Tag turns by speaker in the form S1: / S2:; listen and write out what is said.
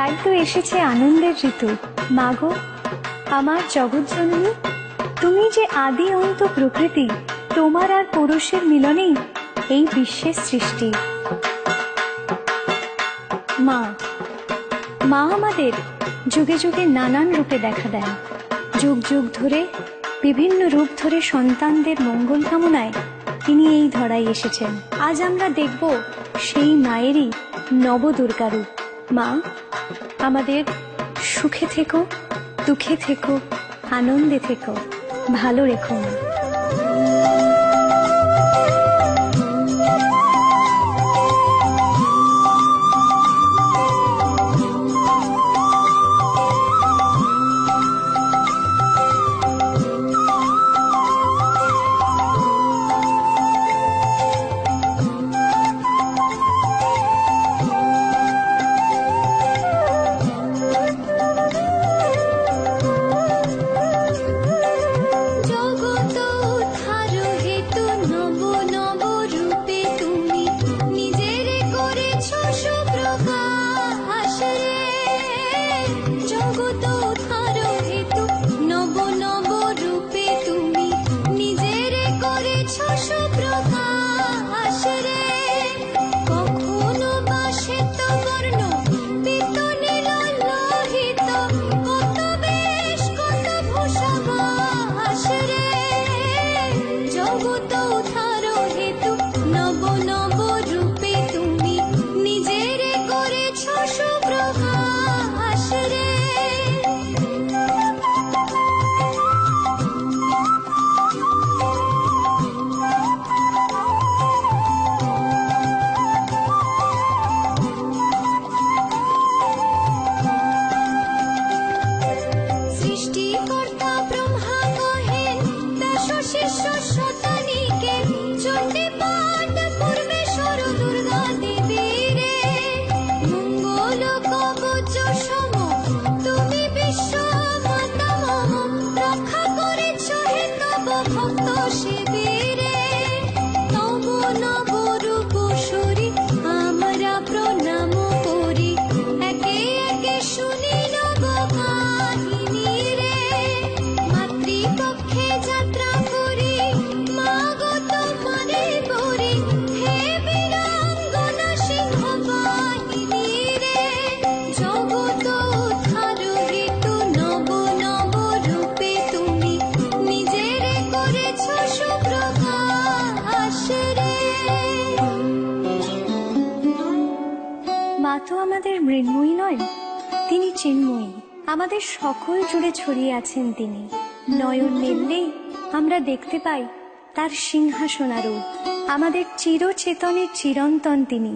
S1: তাই তো এসেছে আনন্দের ঋতু। মাগো আমার জগৎজননী, তুমি যে আদি অন্ত প্রকৃতি, তোমার আর পুরুষের মিলনেই এই বিশ্বের সৃষ্টি। মা, মা আমাদের যুগে যুগে নানান রূপে দেখা দেন। যুগ যুগ ধরে বিভিন্ন রূপ ধরে সন্তানদের মঙ্গল কামনায় তিনি এই ধরায় এসেছেন। আজ আমরা দেখব সেই মায়েরই নবদুর্গা রূপ। মা, আমাদের সুখে থেকো, দুঃখে থেকো, আনন্দে থেকো, ভালো রেখো মা। মা তো আমাদের মৃন্ময়ী নয়, তিনি চিন্ময়ী। আমাদের সকল জুড়ে ছড়িয়ে আছেন তিনি। নয়ন মেললেই আমরা দেখতে পাই তার সিংহাসনারূপ। আমাদের চিরচেতনের চিরন্তন তিনি।